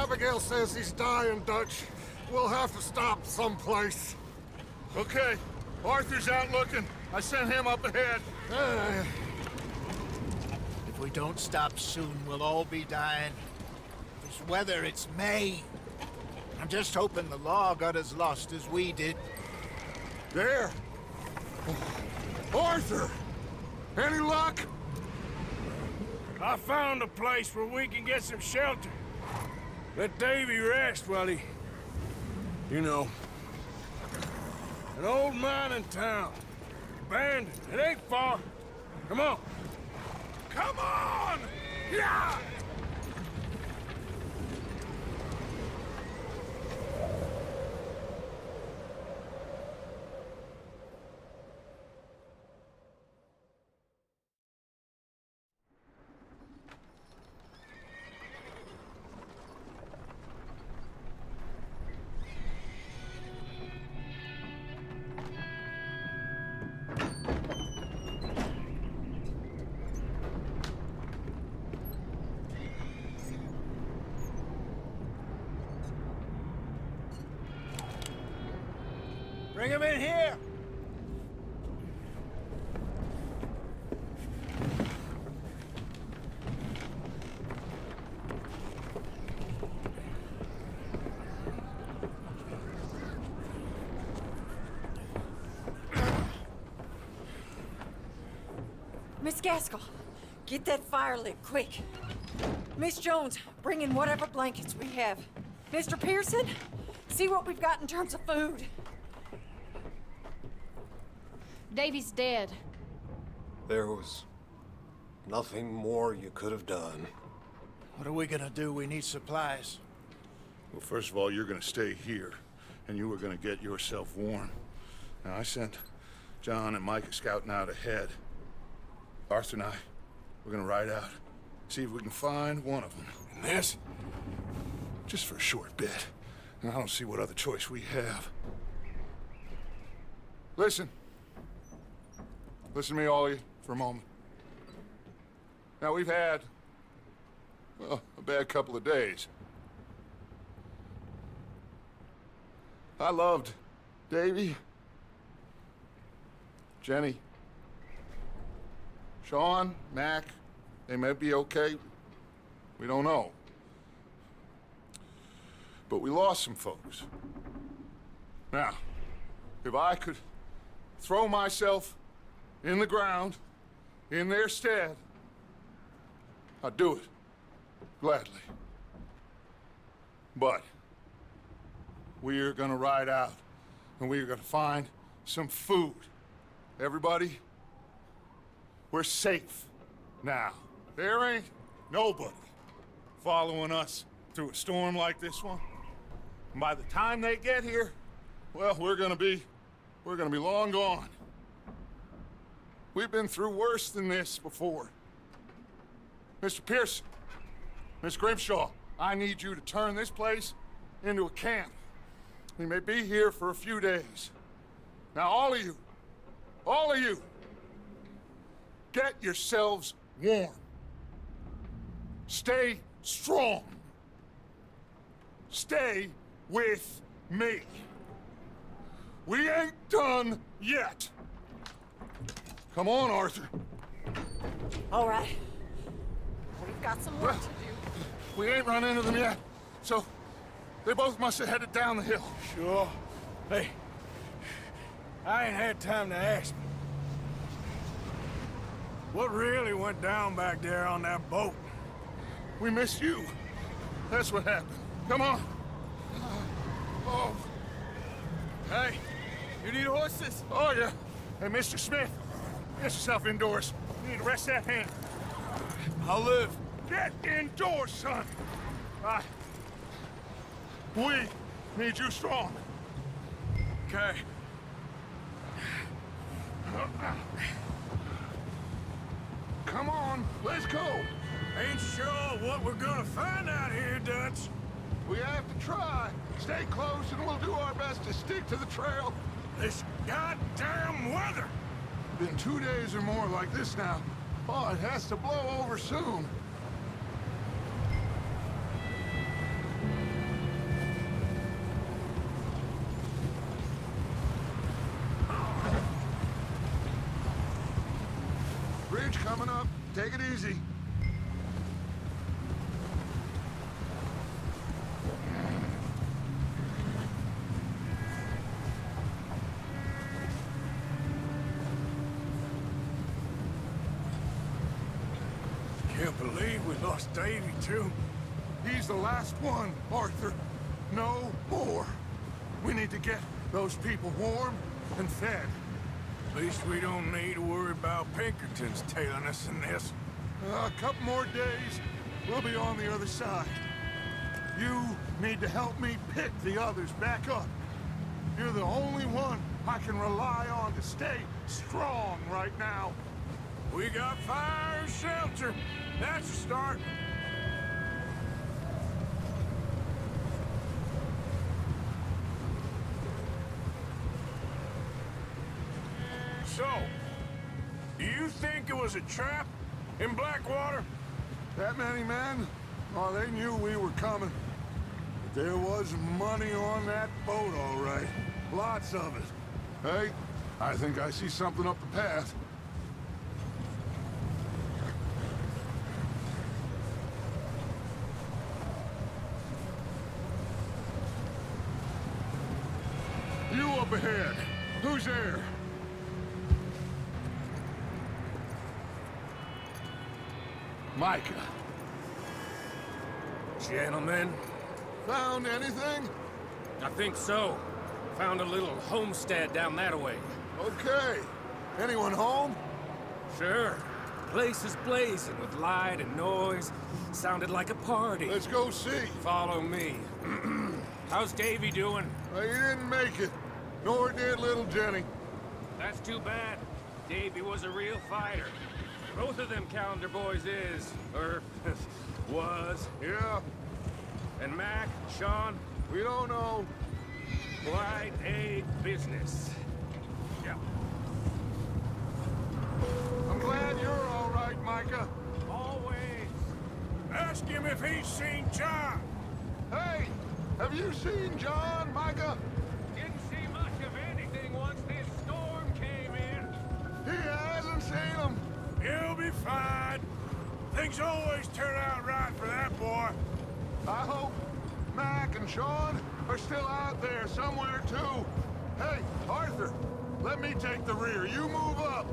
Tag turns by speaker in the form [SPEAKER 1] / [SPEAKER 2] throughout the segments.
[SPEAKER 1] Abigail says he's dying, Dutch. We'll have to stop someplace.
[SPEAKER 2] Okay. Arthur's out looking. I sent him up ahead.
[SPEAKER 3] If we don't stop soon, we'll all be dying. This weather, it's May. I'm just hoping the law got as lost as we did.
[SPEAKER 1] There. Arthur! Any luck?
[SPEAKER 2] I found a place where we can get some shelter. Let Davy rest while he... You know. An old mining town. Abandoned. It ain't far. Come on. Come on! Yeah!
[SPEAKER 3] Bring him in here!
[SPEAKER 4] Miss Gaskell, get that fire lit, quick. Miss Jones, bring in whatever blankets we have. Mr. Pearson, see what we've got in terms of food.
[SPEAKER 5] Davy's dead.
[SPEAKER 1] There was nothing more you could have done.
[SPEAKER 3] What are we gonna do? We need supplies.
[SPEAKER 2] Well, first of all, you're gonna stay here, and you were gonna get yourself warm. Now, I sent John and Micah scouting out ahead. Arthur and I, we're gonna ride out, see if we can find one of them. And this, just for a short bit. And I don't see what other choice we have. Listen. Listen to me, all of you, for a moment. Now, we've had, well, a bad couple of days. I loved Davy, Jenny, Sean, Mac. They may be okay. We don't know. But we lost some folks. Now, if I could throw myself in the ground, in their stead, I'd do it, gladly. But we're gonna ride out, and we're gonna find some food. Everybody, we're safe now. There ain't nobody following us through a storm like this one. And by the time they get here, well, we're gonna be long gone. We've been through worse than this before. Mr. Pearson, Miss Grimshaw, I need you to turn this place into a camp. We may be here for a few days. Now, all of you, get yourselves warm. Stay strong. Stay with me. We ain't done yet. Come on, Arthur.
[SPEAKER 4] All right. We've got some work to do.
[SPEAKER 2] We ain't run into them yet, so they both must have headed down the hill.
[SPEAKER 6] Sure. Hey, I ain't had time to ask. What really went down back there on that boat?
[SPEAKER 2] We missed you. That's what happened. Come on. Oh.
[SPEAKER 6] Hey, you need horses?
[SPEAKER 2] Oh, yeah. Hey, Mr. Smith, get yourself indoors. You need to rest that hand.
[SPEAKER 6] I'll live.
[SPEAKER 2] Get indoors, son. We need you strong.
[SPEAKER 6] Okay.
[SPEAKER 2] Come on, let's go.
[SPEAKER 6] Ain't sure what we're gonna find out here, Dutch.
[SPEAKER 2] We have to try. Stay close and we'll do our best to stick to the trail.
[SPEAKER 6] This goddamn weather!
[SPEAKER 2] Been 2 days or more like this now. Oh, it has to blow over soon. Bridge coming up. Take it easy.
[SPEAKER 6] Can't believe we lost Davy, too.
[SPEAKER 2] He's the last one, Arthur. No more. We need to get those people warm and fed.
[SPEAKER 6] At least we don't need to worry about Pinkertons tailing us in this.
[SPEAKER 2] A couple more days, we'll be on the other side. You need to help me pick the others back up. You're the only one I can rely on to stay strong right now.
[SPEAKER 6] We got fire and shelter. That's a start. So, do you think it was a trap in Blackwater?
[SPEAKER 2] That many men? Oh, they knew we were coming. But there was money on that boat, all right. Lots of it. Hey, I think I see something up the path. You up ahead. Who's there? Micah.
[SPEAKER 7] Gentlemen,
[SPEAKER 2] Found anything?
[SPEAKER 7] I think so. Found a little homestead down that way.
[SPEAKER 2] Okay. Anyone home?
[SPEAKER 7] Sure. Place is blazing with light and noise. Sounded like a party.
[SPEAKER 2] Let's go see.
[SPEAKER 7] Follow me. How's Davy doing?
[SPEAKER 2] He didn't make it. Nor did little Jenny.
[SPEAKER 7] That's too bad. Davy was a real fighter. Both of them Calendar boys is, or was.
[SPEAKER 2] Yeah,
[SPEAKER 7] And Mac, Sean,
[SPEAKER 2] we don't know.
[SPEAKER 7] quite a business. Yeah.
[SPEAKER 2] I'm glad you're all right, Micah.
[SPEAKER 7] Always.
[SPEAKER 6] Ask him if he's seen John.
[SPEAKER 2] Hey, have you seen John, Micah?
[SPEAKER 7] Didn't see much of anything once this storm came in.
[SPEAKER 2] He hasn't seen him.
[SPEAKER 6] He'll be fine. Things always turn out right for that boy.
[SPEAKER 2] I hope Mac and Sean are still out there somewhere, too. Hey, Arthur, let me take the rear. You move up.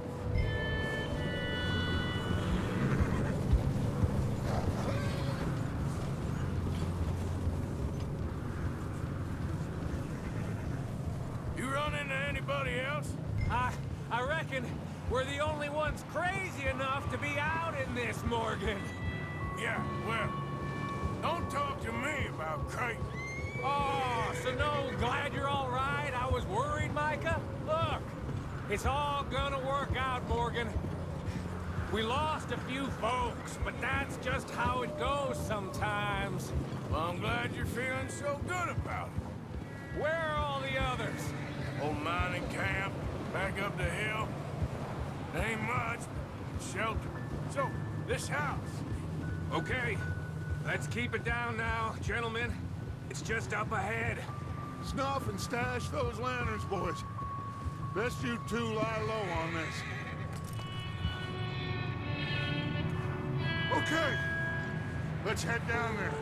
[SPEAKER 6] You run into anybody else?
[SPEAKER 7] I reckon we're the only ones crazy enough to be out in this, Morgan.
[SPEAKER 6] Yeah, well, don't talk to me about crazy.
[SPEAKER 7] Oh, so no, glad you're all right? I was worried, Micah. Look, it's all gonna work out, Morgan. We lost a few folks, but that's just how it goes sometimes.
[SPEAKER 6] Well, I'm glad you're feeling so good about it.
[SPEAKER 7] Where are all the others?
[SPEAKER 6] Old mining camp, back up the hill. Ain't much, shelter. So, this house.
[SPEAKER 7] Okay, let's keep it down now, gentlemen. It's just up ahead.
[SPEAKER 2] Snuff and stash those lanterns, boys. Best you two lie low on this. Okay, let's head down there.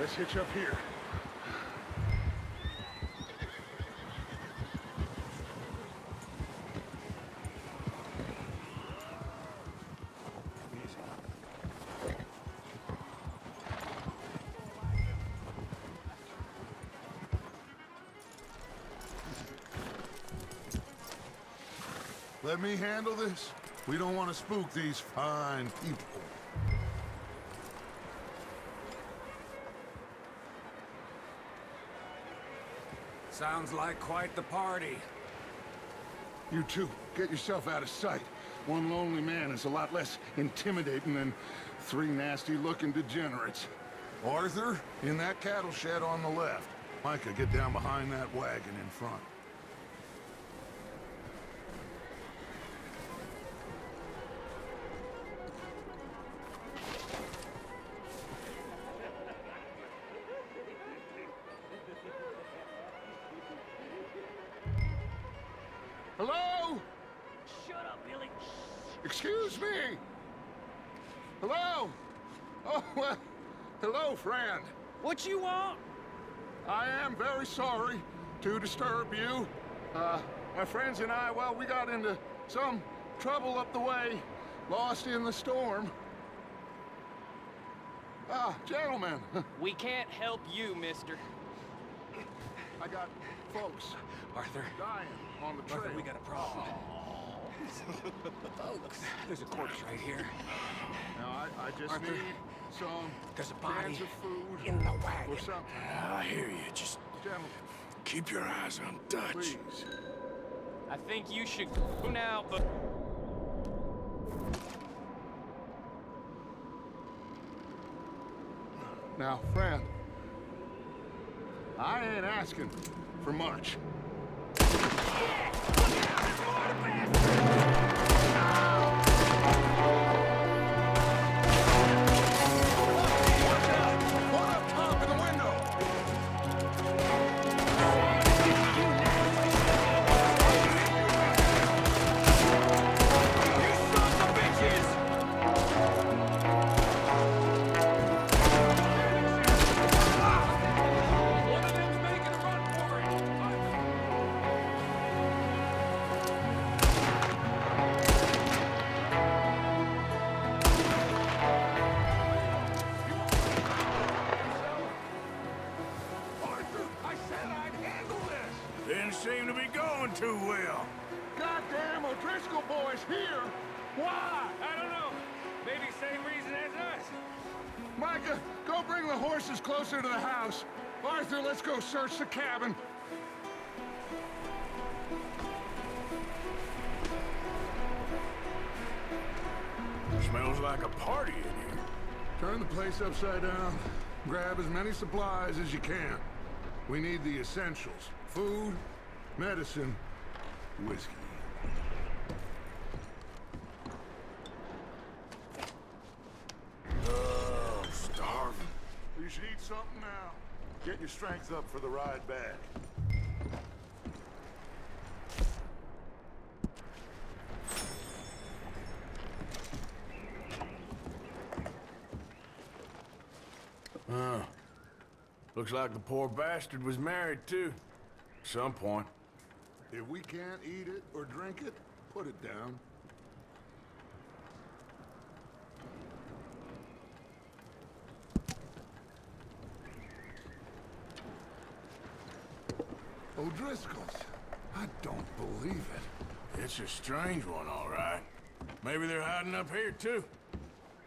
[SPEAKER 2] Let's hitch up here. Let me handle this. We don't want to spook these fine people.
[SPEAKER 7] Sounds like quite the party.
[SPEAKER 2] You two, get yourself out of sight. One lonely man is a lot less intimidating than three nasty-looking degenerates. Arthur, in that cattle shed on the left. Micah, get down behind that wagon in front. Hello?
[SPEAKER 7] Shut up, Billy.
[SPEAKER 2] Excuse me? Hello? Oh, well, hello, friend.
[SPEAKER 7] What you want?
[SPEAKER 2] I am very sorry to disturb you. My friends and I, well, we got into some trouble up the way, lost in the storm. Ah, gentlemen,
[SPEAKER 8] We can't help you, mister.
[SPEAKER 2] I got folks
[SPEAKER 7] Arthur.
[SPEAKER 2] dying on the trail.
[SPEAKER 7] Arthur, we got a problem. Folks, there's a corpse right here.
[SPEAKER 2] Now, I just
[SPEAKER 7] Arthur,
[SPEAKER 2] need some
[SPEAKER 7] there's a body
[SPEAKER 2] cans of food
[SPEAKER 7] in the wagon.
[SPEAKER 2] or something.
[SPEAKER 6] I hear you. Just
[SPEAKER 2] Gentlemen,
[SPEAKER 6] keep your eyes on Dutch.
[SPEAKER 2] please.
[SPEAKER 8] I think you should go now, but
[SPEAKER 2] Now, friend, I ain't asking for much.
[SPEAKER 6] Didn't seem to be going too well.
[SPEAKER 2] Goddamn O'Driscoll boys here! Why?
[SPEAKER 7] I don't know. Maybe same reason as us.
[SPEAKER 2] Micah, go bring the horses closer to the house. Arthur, let's go search the cabin.
[SPEAKER 6] Smells like a party in here.
[SPEAKER 2] Turn the place upside down. Grab as many supplies as you can. We need the essentials. Food, medicine, whiskey.
[SPEAKER 6] Oh, starving.
[SPEAKER 2] You should eat something now. Get your strength up for the ride back.
[SPEAKER 6] Looks like the poor bastard was married, too. At some point.
[SPEAKER 2] If we can't eat it or drink it, put it down. O'Driscoll's. I don't believe it.
[SPEAKER 6] It's a strange one, all right. Maybe they're hiding up here, too.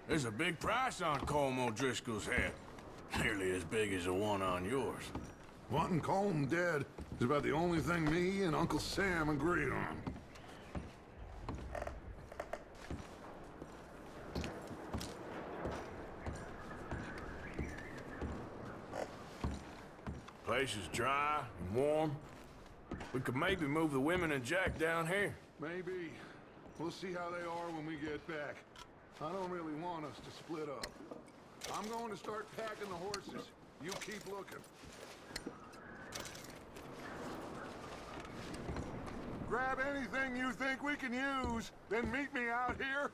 [SPEAKER 6] There's a big price on Colm O'Driscoll's head. Nearly as big as the one on yours.
[SPEAKER 2] Wanting Colm dead is about the only thing me and Uncle Sam agree on.
[SPEAKER 6] Place is dry and warm. We could maybe move the women and Jack down here.
[SPEAKER 2] Maybe. We'll see how they are when we get back. I don't really want us to split up. I'm going to start packing the horses. You keep looking. Grab anything you think we can use, then meet me out here.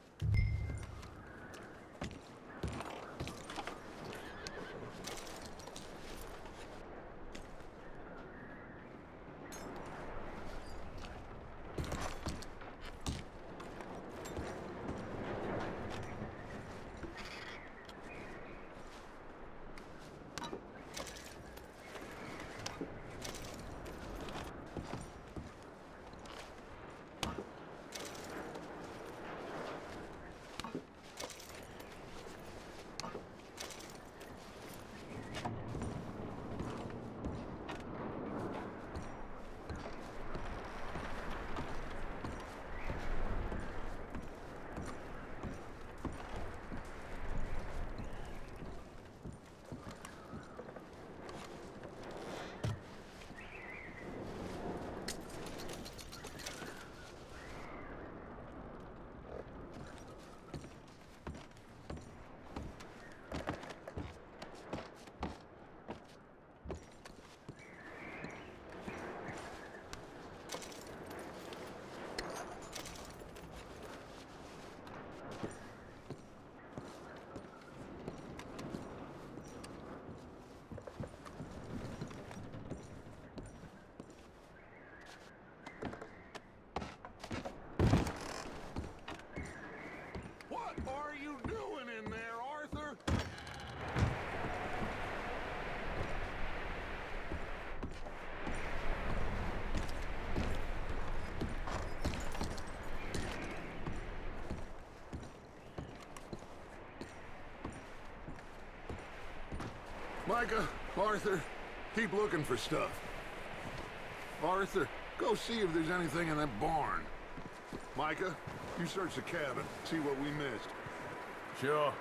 [SPEAKER 2] Micah, Arthur, keep looking for stuff. Arthur, go see if there's anything in that barn. Micah, you search the cabin, see what we missed.
[SPEAKER 6] Sure.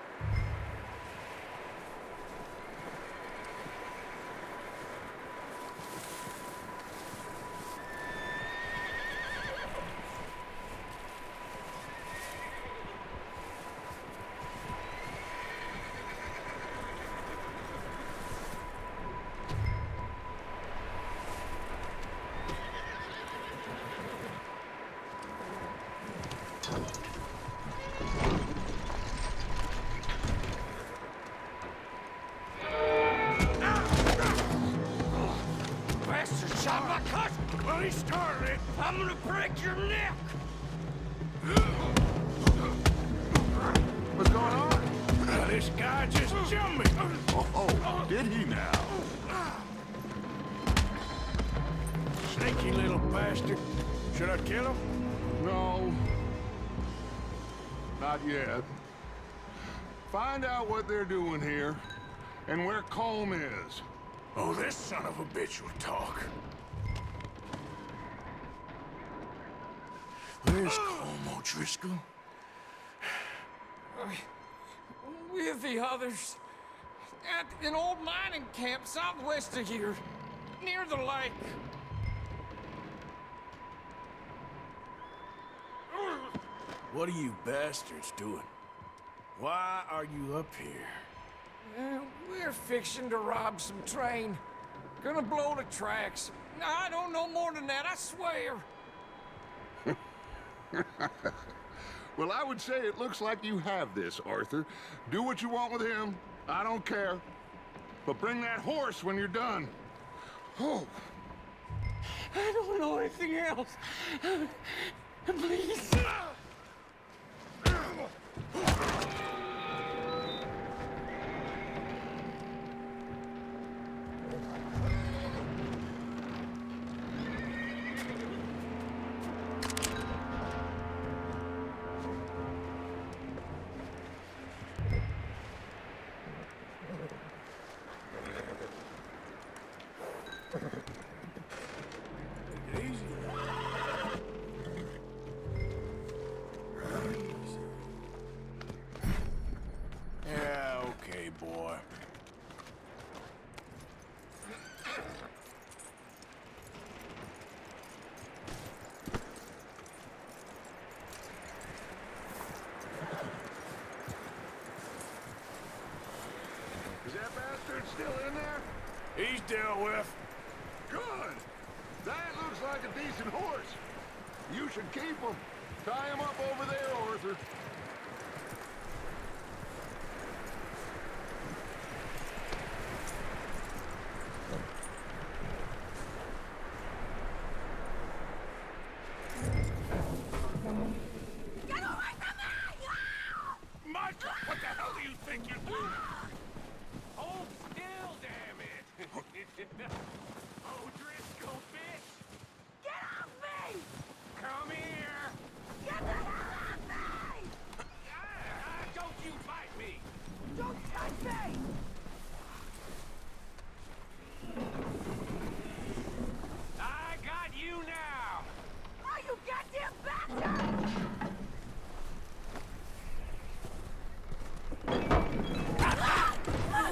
[SPEAKER 6] Well, he started it. I'm gonna break your neck.
[SPEAKER 2] What's going on?
[SPEAKER 6] This guy just jumped me.
[SPEAKER 2] Oh, did he now?
[SPEAKER 6] Sneaky little bastard? Should I kill him?
[SPEAKER 2] No. Not yet. Find out what they're doing here, and where Colm is.
[SPEAKER 6] Oh, this son of a bitch will talk. Where's Colm O'Driscoll?
[SPEAKER 7] With the others. At an old mining camp southwest of here. Near the lake.
[SPEAKER 6] What are you bastards doing? Why are you up here?
[SPEAKER 7] We're fixing to rob some train. Gonna blow the tracks. I don't know more than that, I swear.
[SPEAKER 2] Well, I would say it looks like you have this, Arthur. Do what you want with him. I don't care. But bring that horse when you're done. Oh.
[SPEAKER 7] I don't know anything else. Please.
[SPEAKER 6] Yeah, okay, boy.
[SPEAKER 2] Is that bastard still in there?
[SPEAKER 6] He's dealt with.
[SPEAKER 2] Good. That looks like a decent horse. You should keep him. Tie him up over there, Arthur.
[SPEAKER 6] Michael, what the hell do you think you're doing?
[SPEAKER 7] Hold still, damn it! O'Driscoll, bitch!
[SPEAKER 4] Get off me!
[SPEAKER 7] Come here!
[SPEAKER 4] Get the hell off me!
[SPEAKER 7] Don't you fight me!
[SPEAKER 4] Don't touch me!
[SPEAKER 7] I got you now!
[SPEAKER 4] Oh, you goddamn bastard!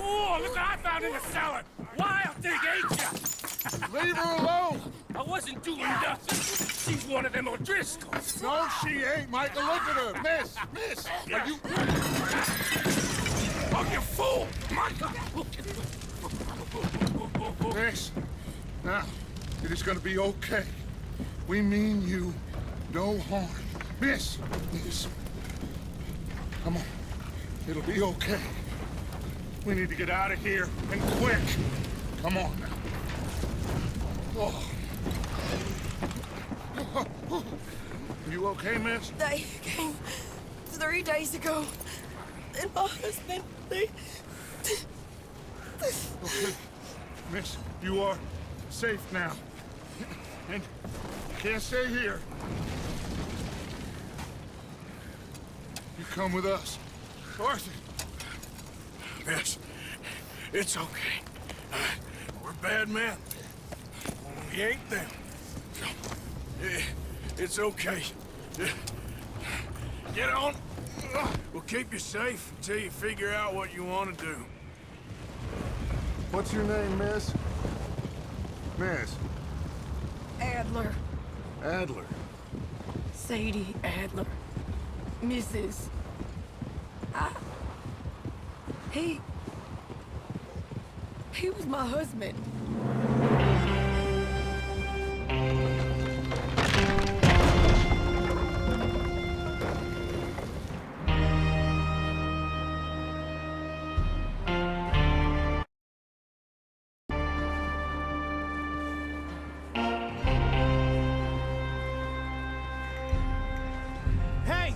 [SPEAKER 7] Oh, look what I found in the cellar! Wild thing, ain't ya?
[SPEAKER 2] Leave her alone!
[SPEAKER 7] I wasn't doing nothing. She's one of them O'Driscolls.
[SPEAKER 2] No, she ain't, Michael. Look at her. Miss, are you...
[SPEAKER 7] Oh, you fool!
[SPEAKER 2] Miss, now, it is gonna be okay. We mean you no harm. Miss, come on. It'll be okay. We need to get out of here, and quick. Come on now. Oh. You okay, miss?
[SPEAKER 4] They came 3 days ago. And my husband, they...
[SPEAKER 2] Okay. Miss, you are safe now. And you can't stay here. You come with us. Arthur!
[SPEAKER 6] Miss, it's okay. We're bad men. We ain't them. It's okay. Get on. We'll keep you safe until you figure out what you want to do.
[SPEAKER 2] What's your name, miss? Miss?
[SPEAKER 4] Adler.
[SPEAKER 2] Adler.
[SPEAKER 4] Sadie Adler. Mrs. He was my husband.
[SPEAKER 9] Hey!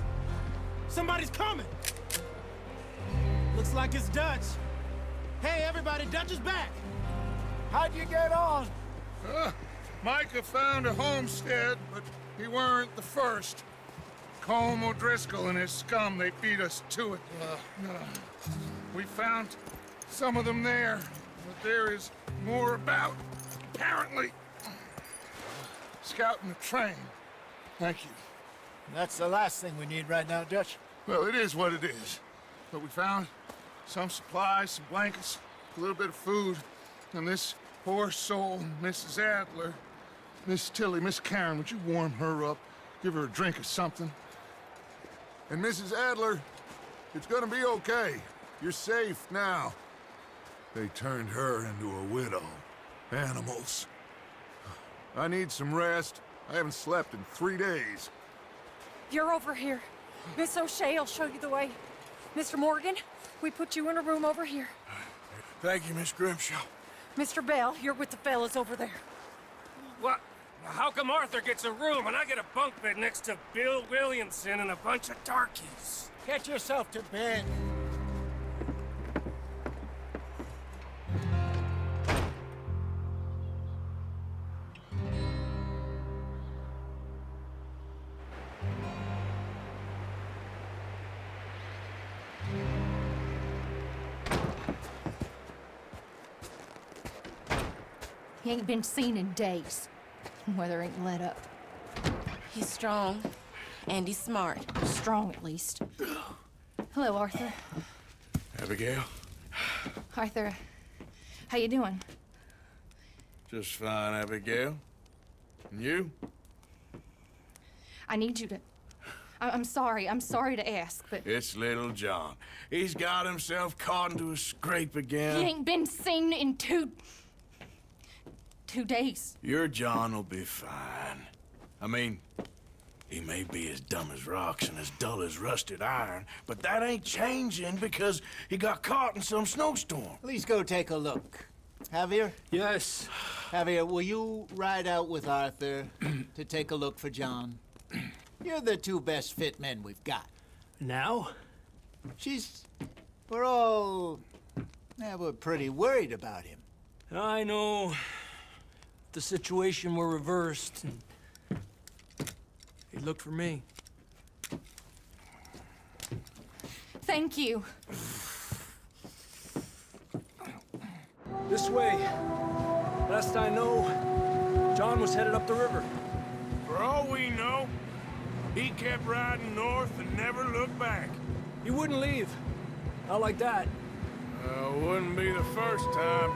[SPEAKER 9] Somebody's coming! Looks like it's Dutch. Hey, everybody, Dutch is back!
[SPEAKER 3] How'd you get on?
[SPEAKER 2] Micah found a homestead, but he weren't the first. Colm O'Driscoll and his scum, they beat us to it. We found some of them there, but there is more about, apparently. Scouting the train. Thank you.
[SPEAKER 3] That's the last thing we need right now, Dutch.
[SPEAKER 2] Well, it is what it is. But we found some supplies, some blankets, a little bit of food, and this poor soul, Mrs. Adler. Miss Tilly, Miss Karen, would you warm her up? Give her a drink or something?
[SPEAKER 10] And Mrs. Adler, it's gonna be okay. You're safe now. They turned her into a widow. Animals. I need some rest. I haven't slept in 3 days.
[SPEAKER 4] You're over here. Miss O'Shea will show you the way. Mr. Morgan, we put you in a room over here.
[SPEAKER 6] Thank you, Miss Grimshaw.
[SPEAKER 4] Mr. Bell, you're with the fellas over there.
[SPEAKER 7] What? How come Arthur gets a room and I get a bunk bed next to Bill Williamson and a bunch of darkies?
[SPEAKER 3] Get yourself to bed.
[SPEAKER 5] He ain't been seen in days. Weather ain't let up.
[SPEAKER 11] He's strong, and he's smart.
[SPEAKER 5] Strong, at least. Hello, Arthur.
[SPEAKER 6] Abigail?
[SPEAKER 5] Arthur, how you doing?
[SPEAKER 6] Just fine, Abigail. And you?
[SPEAKER 5] I need you to... I'm sorry to ask, but...
[SPEAKER 6] It's little John. He's got himself caught into a scrape again.
[SPEAKER 5] He ain't been seen in 2 days.
[SPEAKER 6] Your John will be fine. I mean, he may be as dumb as rocks and as dull as rusted iron, but that ain't changing because he got caught in some snowstorm.
[SPEAKER 3] Please go take a look. Javier?
[SPEAKER 9] Yes.
[SPEAKER 3] Javier, will you ride out with Arthur to take a look for John? You're the 2 best fit men we've got.
[SPEAKER 9] Now?
[SPEAKER 3] We're pretty worried about him.
[SPEAKER 9] I know. The situation were reversed, and he looked for me.
[SPEAKER 5] Thank you.
[SPEAKER 9] This way. Last I know, John was headed up the river.
[SPEAKER 6] For all we know, he kept riding north and never looked back.
[SPEAKER 9] He wouldn't leave. Not like that.
[SPEAKER 6] Wouldn't be the first time.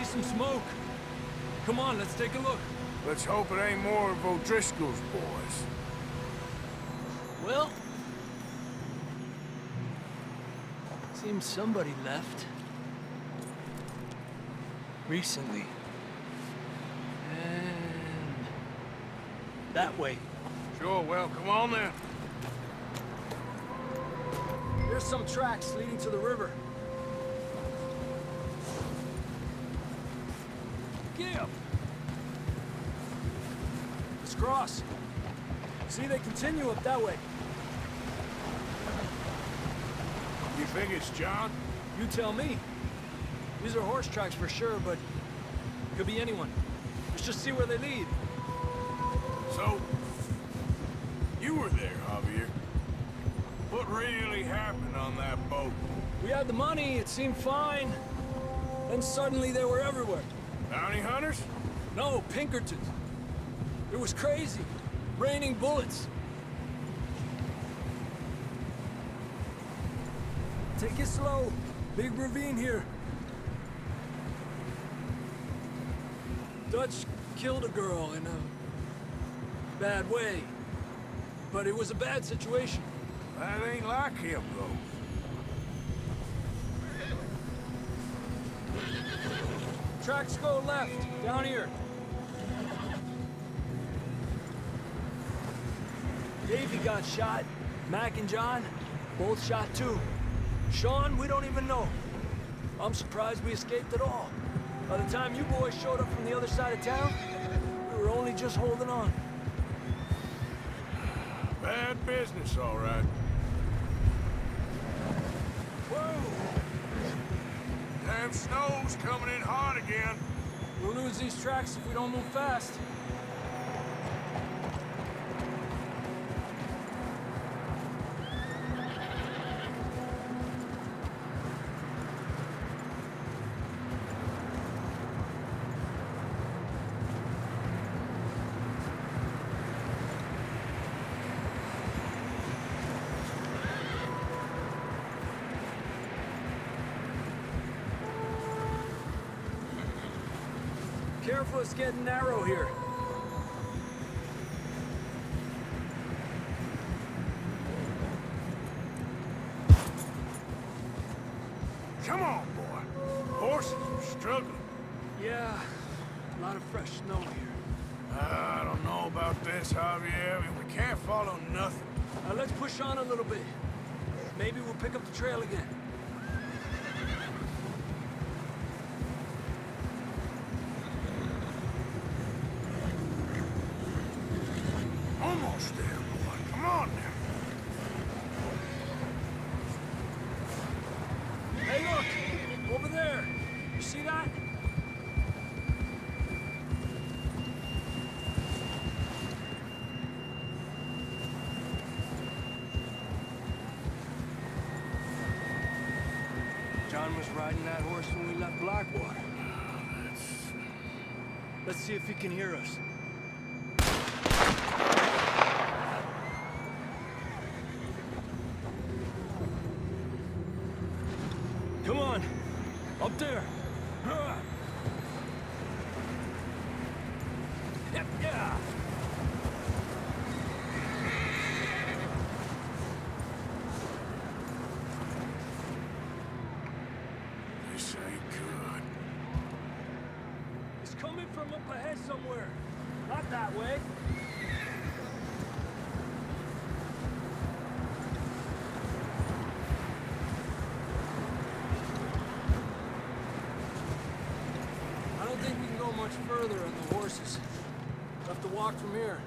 [SPEAKER 9] Some smoke. Come on, let's take a look.
[SPEAKER 6] Let's hope it ain't more of O'Driscoll's boys.
[SPEAKER 9] Well, seems somebody left. Recently. And that way.
[SPEAKER 6] Sure, well, come on then.
[SPEAKER 9] There's some tracks leading to the river. Gib! Let's cross. See, they continue up that way.
[SPEAKER 6] You think it's John?
[SPEAKER 9] You tell me. These are horse tracks for sure, but could be anyone. Let's just see where they lead.
[SPEAKER 6] So, you were there, Javier. What really happened on that boat?
[SPEAKER 9] We had the money, it seemed fine. Then suddenly they were everywhere.
[SPEAKER 6] Bounty hunters?
[SPEAKER 9] No, Pinkertons. It was crazy. Raining bullets. Take it slow. Big ravine here. Dutch killed a girl in a bad way. But it was a bad situation.
[SPEAKER 6] That ain't like him, though.
[SPEAKER 9] Tracks go left, down here. Davey got shot. Mac and John, both shot too. Sean, we don't even know. I'm surprised we escaped at all. By the time you boys showed up from the other side of town, we were only just holding on.
[SPEAKER 6] Bad business, all right.
[SPEAKER 9] Whoa!
[SPEAKER 6] Damn snow's coming in hard again.
[SPEAKER 9] We'll lose these tracks if we don't move fast. Careful, it's getting narrow here.
[SPEAKER 6] Come on, boy. Horses are struggling.
[SPEAKER 9] Yeah, a lot of fresh snow here.
[SPEAKER 6] I don't know about this, Javier. We can't follow nothing.
[SPEAKER 9] Let's push on a little bit. Maybe we'll pick up the trail again.
[SPEAKER 6] Almost there, boy. Come on now.
[SPEAKER 9] Hey, look! Over there! You see that? John was riding that horse when we left Blackwater. Let's see if he can hear us. Come on! Up there! Yeah!
[SPEAKER 6] This ain't good.
[SPEAKER 9] It's coming from up ahead somewhere. Not that way. I don't think we can go much further on the horses. We'll have to walk from here.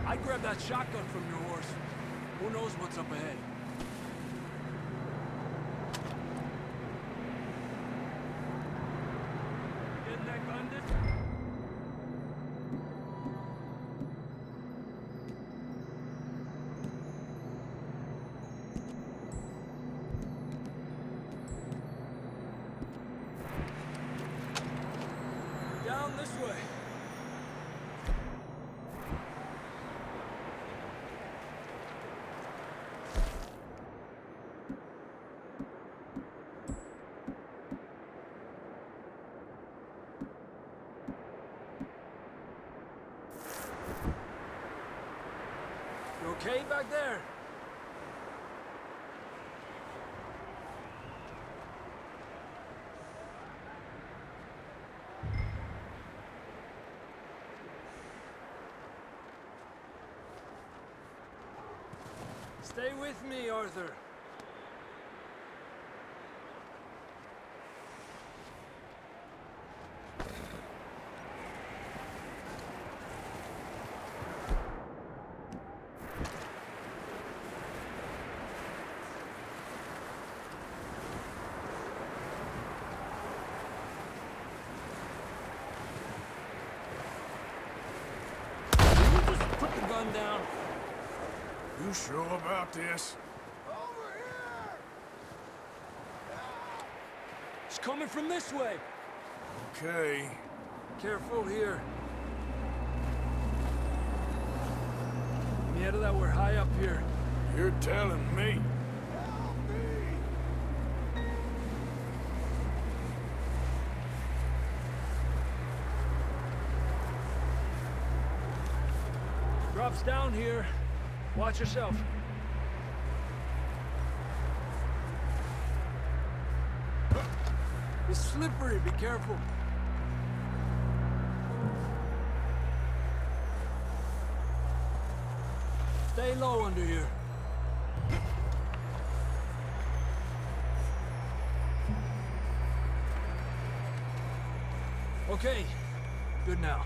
[SPEAKER 9] I'd grab that shotgun from your horse. Who knows what's up ahead? Getting that gun, Dick? Down this way. You okay back there? Stay with me, Arthur. Can you just put the gun down?
[SPEAKER 6] You sure about this?
[SPEAKER 9] It's coming from this way.
[SPEAKER 6] Okay.
[SPEAKER 9] Careful here. Yeah, that we're high up here.
[SPEAKER 6] You're telling me.
[SPEAKER 9] Drops down here. Watch yourself. It's slippery, be careful. Stay low under here. Okay, good now.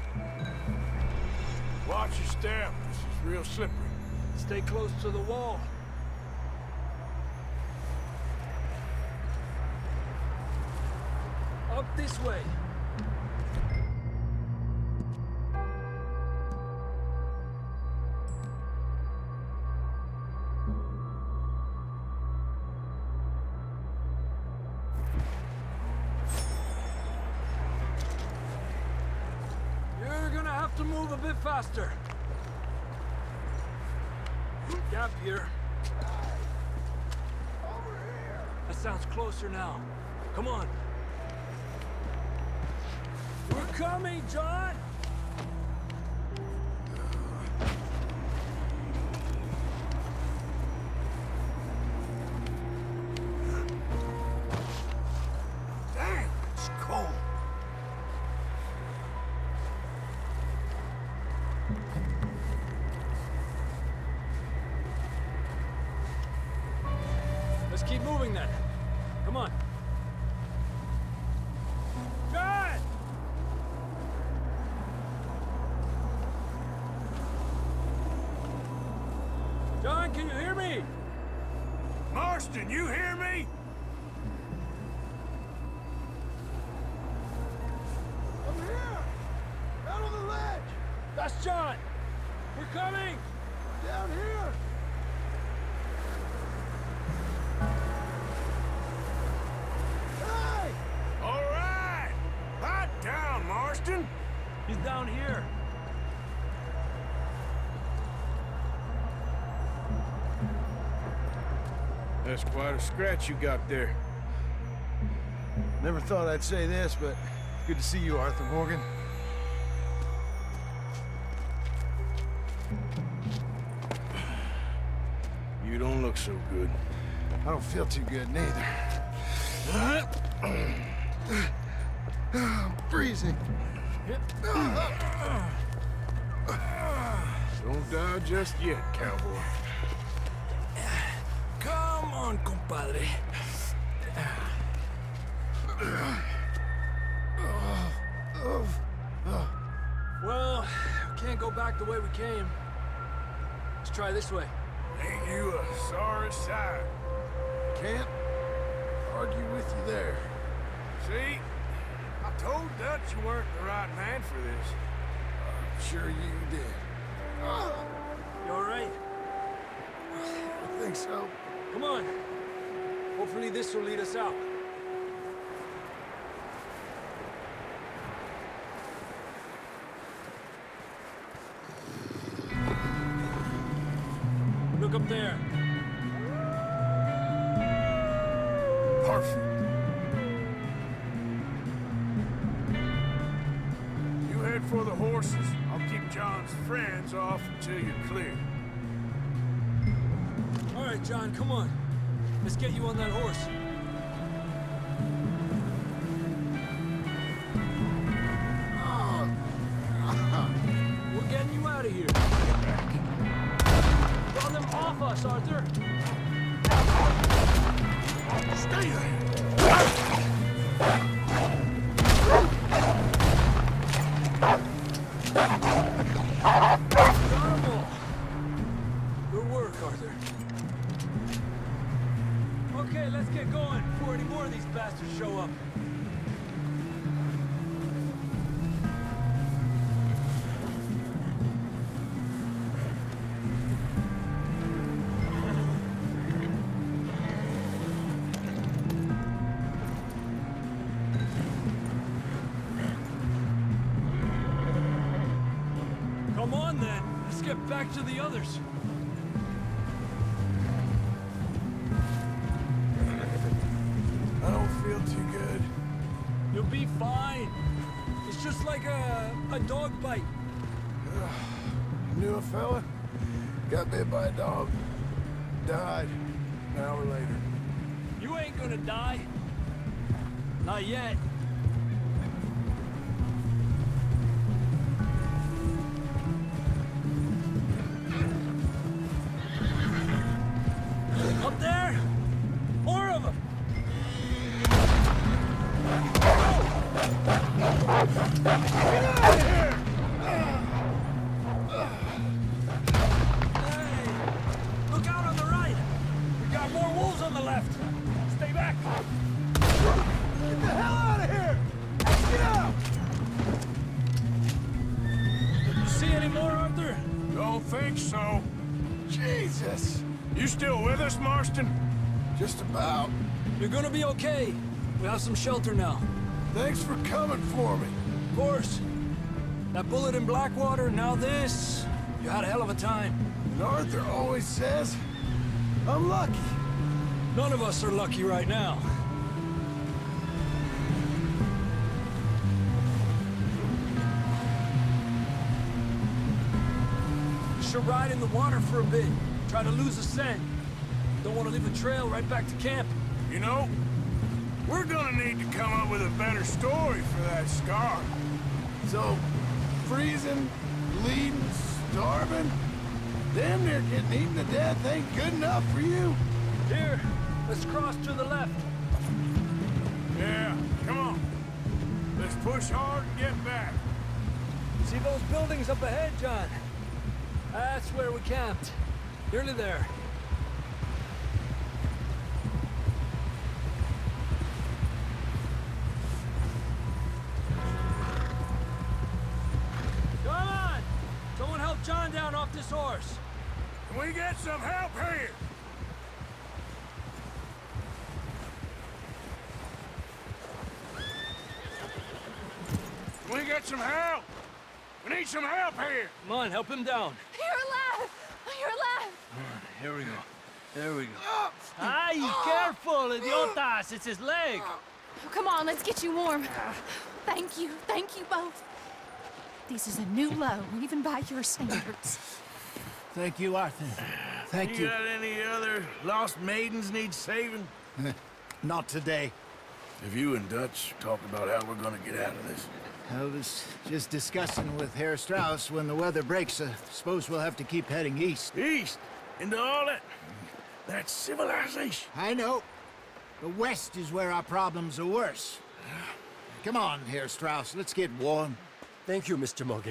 [SPEAKER 6] Watch your step. This is real slippery.
[SPEAKER 9] Stay close to the wall. Up this way. You're gonna have to move a bit faster. Gap here. That sounds closer now. Come on. We're coming, John!
[SPEAKER 6] Damn, it's cold.
[SPEAKER 9] Let's keep moving then. Come on. John! John, can you hear me?
[SPEAKER 6] Marston, you hear me?
[SPEAKER 3] I'm here! Out on the ledge!
[SPEAKER 9] That's John! We're coming!
[SPEAKER 3] Down here! Hey!
[SPEAKER 6] All right! Hot down, Marston!
[SPEAKER 9] He's down here.
[SPEAKER 6] That's quite a scratch you got there.
[SPEAKER 12] Never thought I'd say this, but good to see you, Arthur Morgan.
[SPEAKER 6] You don't look so good.
[SPEAKER 12] I don't feel too good, neither. I'm freezing.
[SPEAKER 6] Don't die just yet, cowboy.
[SPEAKER 9] Come on, compadre. Well, we can't go back the way we came. Let's try this way.
[SPEAKER 6] Ain't you a sorry sight?
[SPEAKER 12] Can't argue with you there.
[SPEAKER 6] See? I told Dutch you weren't the right man for this.
[SPEAKER 12] I'm sure you did.
[SPEAKER 9] You all right?
[SPEAKER 12] I think so.
[SPEAKER 9] Come on. Hopefully this will lead us out. Look up there.
[SPEAKER 6] Perfect. You head for the horses. I'll keep John's friends off until you're clear.
[SPEAKER 9] All right, John, come on. Let's get you on that horse. We're getting you out of here. Draw them off us, Arthur.
[SPEAKER 6] Stay there.
[SPEAKER 9] Got 'em all. Good work, Arthur. Okay, let's get going before any more of these bastards show up. Come on, then. Let's get back to the others.
[SPEAKER 6] I don't feel too good.
[SPEAKER 9] You'll be fine. It's just like a dog bite.
[SPEAKER 12] Knew a fella? Got bit by a dog. Died an hour later.
[SPEAKER 9] You ain't gonna die. Not yet. see any more, Arthur?
[SPEAKER 6] Don't think so.
[SPEAKER 12] Jesus!
[SPEAKER 6] You still with us, Marston?
[SPEAKER 12] Just about.
[SPEAKER 9] You're gonna be okay. We have some shelter now.
[SPEAKER 12] Thanks for coming for me.
[SPEAKER 9] Of course. That bullet in Blackwater, now this. You had a hell of a time.
[SPEAKER 12] And Arthur always says, I'm lucky.
[SPEAKER 9] None of us are lucky right now. You should ride in the water for a bit. Try to lose the scent. Don't want to leave a trail right back to camp.
[SPEAKER 6] You know, we're gonna need to come up with a better story for that scar.
[SPEAKER 12] So, freezing, bleeding, starving, damn near getting eaten to death ain't good enough for you?
[SPEAKER 9] Here, let's cross to the left.
[SPEAKER 6] Yeah, come on. Let's push hard and get back.
[SPEAKER 9] See those buildings up ahead, John? That's where we camped. Nearly there. Come on! Someone help John down off this horse.
[SPEAKER 6] Can we get some help here? Can we get some help? We need some help here.
[SPEAKER 9] Come on, help him down.
[SPEAKER 5] You're alive! You're alive!
[SPEAKER 9] Here we go. There we go. Ay, careful, idiotas! It's his leg.
[SPEAKER 5] Oh, come on, let's get you warm. Thank you both. This is a new low, even by your standards.
[SPEAKER 3] Thank you, Arthur. Thank you.
[SPEAKER 6] You got any other lost maidens need saving?
[SPEAKER 3] Not today.
[SPEAKER 6] Have you and Dutch talked about how we're gonna get out of this?
[SPEAKER 3] I was just discussing with Herr Strauss when the weather breaks. I suppose we'll have to keep heading east.
[SPEAKER 6] East? Into all that... That's civilization.
[SPEAKER 3] I know. The west is where our problems are worse. Come on, Herr Strauss, let's get warm.
[SPEAKER 9] Thank you, Mr. Mogue.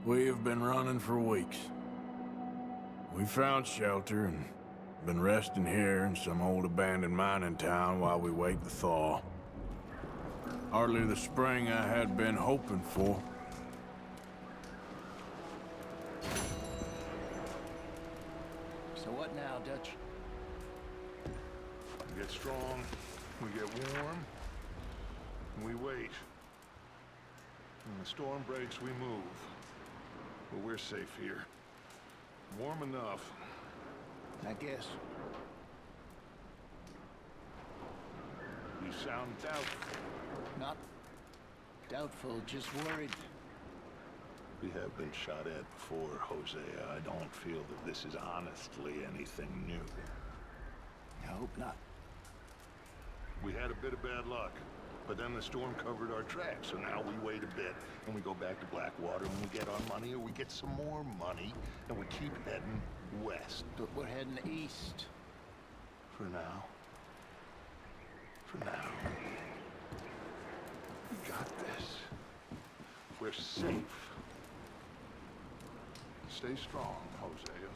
[SPEAKER 6] We have been running for weeks. We found shelter and been resting here in some old abandoned mining town while we wait the thaw. Hardly the spring I had been hoping for.
[SPEAKER 3] So what now, Dutch?
[SPEAKER 2] We get strong, we get warm, and we wait. When the storm breaks, we move. But we're safe here. Warm enough.
[SPEAKER 3] I guess.
[SPEAKER 2] You sound doubtful.
[SPEAKER 3] Not doubtful, just worried.
[SPEAKER 2] We have been shot at before, Hosea. I don't feel that this is honestly anything new.
[SPEAKER 3] I hope not.
[SPEAKER 2] We had a bit of bad luck, but then the storm covered our tracks, so now we wait a bit, and we go back to Blackwater, and we get our money, or we get some more money, and we keep heading west.
[SPEAKER 3] But we're heading east.
[SPEAKER 2] For now. For now. We got this. We're safe. Stay strong, Hosea.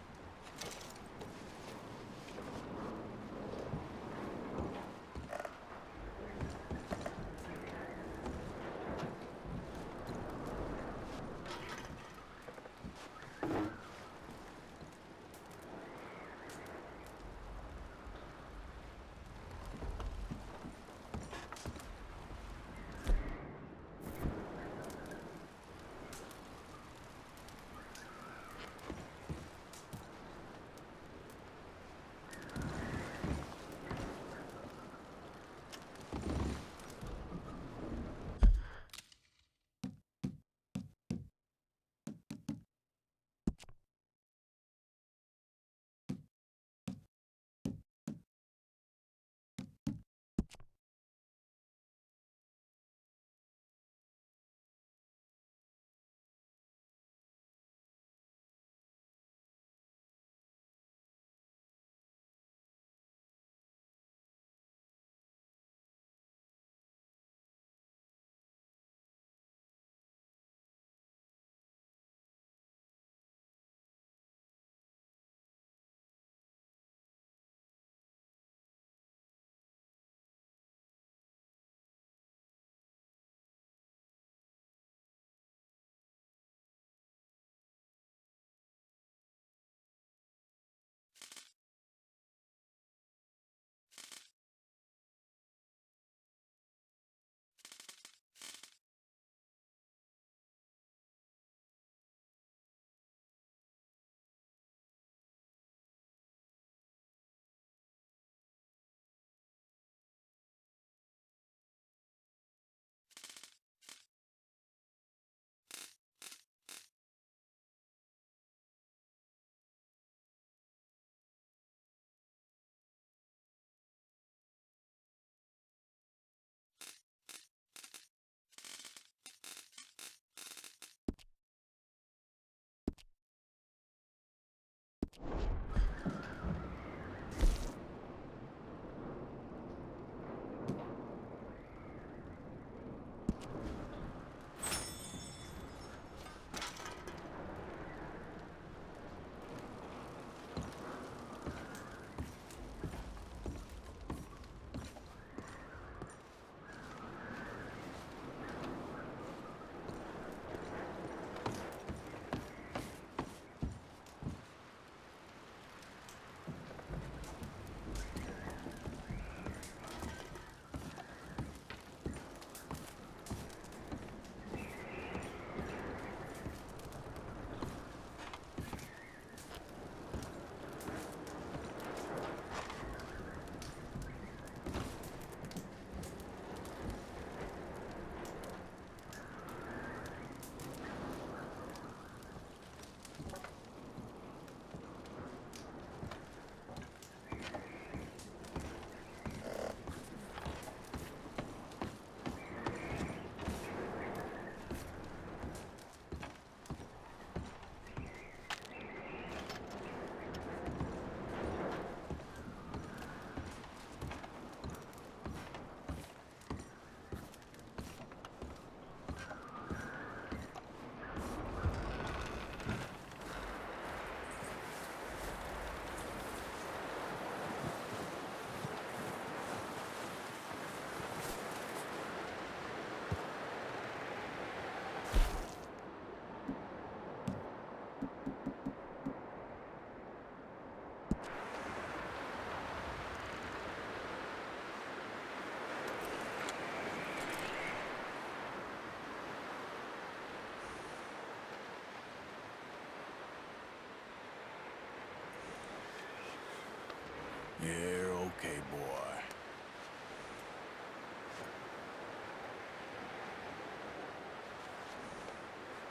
[SPEAKER 6] You're okay, boy.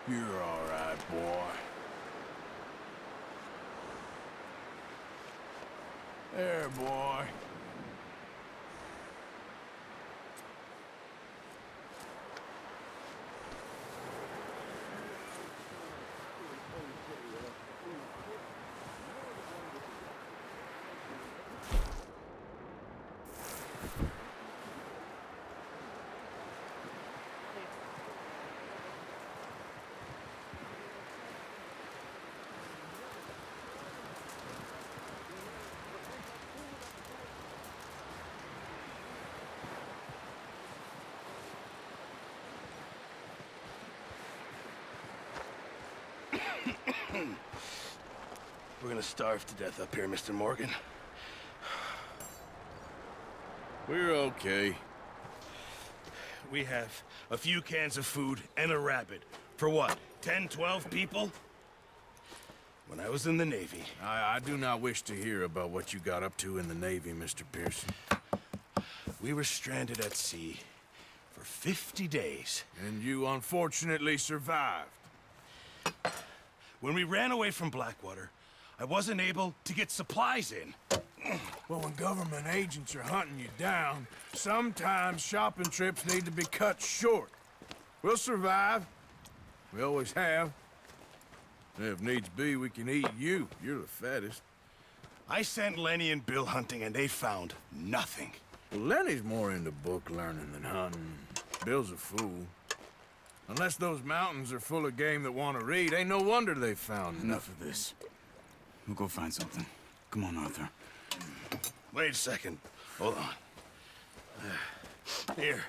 [SPEAKER 6] You're all right, boy. There, boy.
[SPEAKER 12] We're gonna starve to death up here, Mr. Morgan.
[SPEAKER 6] We're okay.
[SPEAKER 12] We have a few cans of food and a rabbit. For what, 10, 12 people? When I was in the Navy...
[SPEAKER 6] I do not wish to hear about what you got up to in the Navy, Mr. Pearson.
[SPEAKER 12] We were stranded at sea for 50 days.
[SPEAKER 6] And you unfortunately survived.
[SPEAKER 12] When we ran away from Blackwater, I wasn't able to get supplies in.
[SPEAKER 6] Well, when government agents are hunting you down, sometimes shopping trips need to be cut short. We'll survive. We always have. And if needs be, we can eat you. You're the fattest.
[SPEAKER 12] I sent Lenny and Bill hunting, and they found nothing.
[SPEAKER 6] Well, Lenny's more into book learning than hunting. Bill's a fool. Unless those mountains are full of game that want to read, ain't no wonder they found
[SPEAKER 13] Enough of this. We'll go find something. Come on, Arthur.
[SPEAKER 12] Wait a second. Hold on. Here.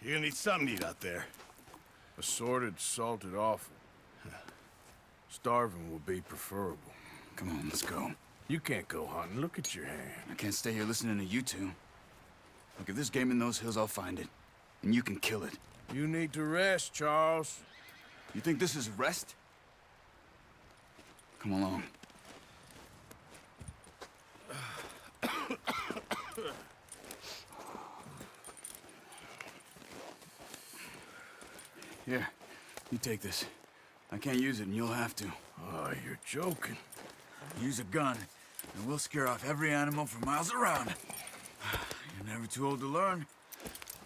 [SPEAKER 12] You're gonna need something to eat out there.
[SPEAKER 6] Assorted, salted offal. Starving will be preferable.
[SPEAKER 13] Come on, let's go.
[SPEAKER 6] You can't go hunting. Look at your hand.
[SPEAKER 13] I can't stay here listening to you two. Look, if there's game in those hills, I'll find it. And you can kill it.
[SPEAKER 6] You need to rest, Charles.
[SPEAKER 13] You think this is rest? Come along. Here, you take this. I can't use it, and you'll have to.
[SPEAKER 6] Oh, you're joking.
[SPEAKER 13] Use a gun, and we'll scare off every animal for miles around. You're never too old to learn,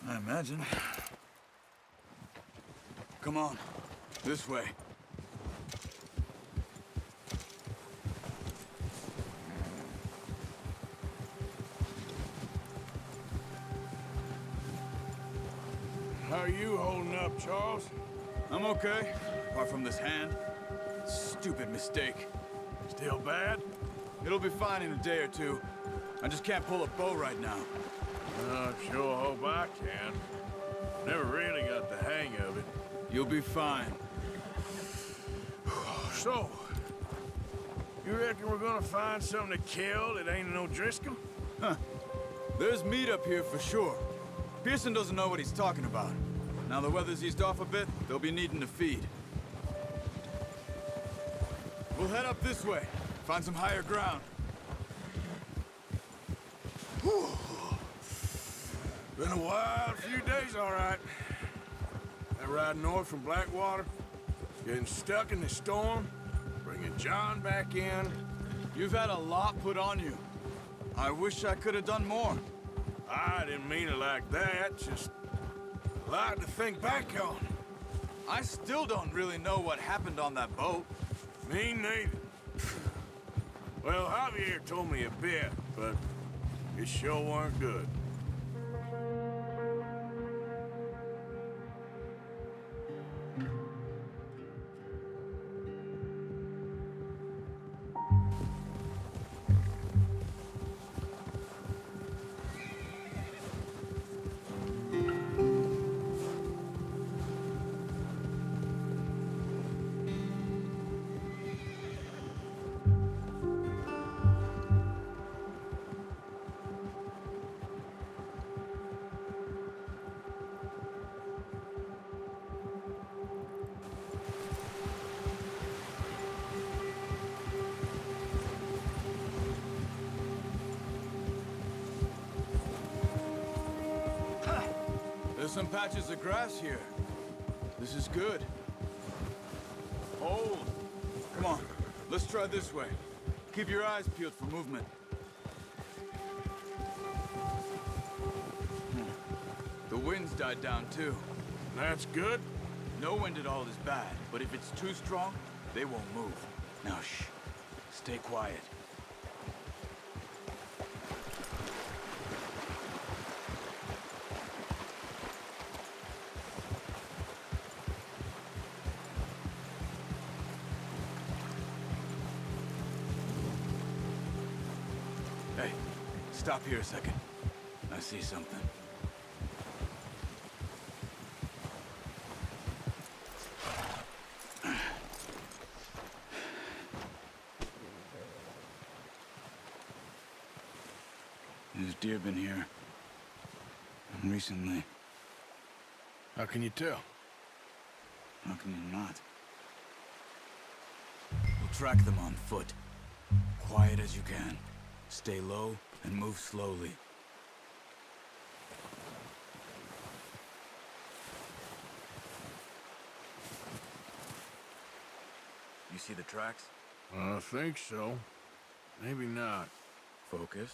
[SPEAKER 13] I imagine. Come on, this way.
[SPEAKER 6] How are you holding up, Charles?
[SPEAKER 13] I'm okay, apart from this hand. Stupid mistake.
[SPEAKER 6] Still bad?
[SPEAKER 13] It'll be fine in a day or two. I just can't pull a bow right now.
[SPEAKER 6] I sure hope I can. Never really got the hang of it.
[SPEAKER 13] You'll be fine.
[SPEAKER 6] So, you reckon we're gonna find something to kill that ain't no Driscoll?
[SPEAKER 13] Huh. There's meat up here for sure. Pearson doesn't know what he's talking about. Now the weather's eased off a bit, they'll be needing to feed. We'll head up this way, find some higher ground.
[SPEAKER 6] Whew. Been a wild few days, all right. That ride north from Blackwater, getting stuck in the storm, bringing John back in.
[SPEAKER 13] You've had a lot put on you. I wish I could have done more.
[SPEAKER 6] I didn't mean it like that, just a lot to think back on.
[SPEAKER 13] I still don't really know what happened on that boat.
[SPEAKER 6] Me neither. Well, Javier told me a bit, but it sure weren't good.
[SPEAKER 13] some patches of grass here. This is good. Hold! Come on, let's try this way. Keep your eyes peeled for movement. The wind's died down too.
[SPEAKER 6] That's good.
[SPEAKER 13] No wind at all is bad, but if it's too strong, they won't move. Now shh. Stay quiet. Hey, stop here a second. I see something. There's deer been here. Recently.
[SPEAKER 6] How can you tell?
[SPEAKER 13] How can you not? We'll track them on foot. Quiet as you can. Stay low and move slowly. You see the tracks?
[SPEAKER 6] I think so. Maybe not.
[SPEAKER 13] Focus.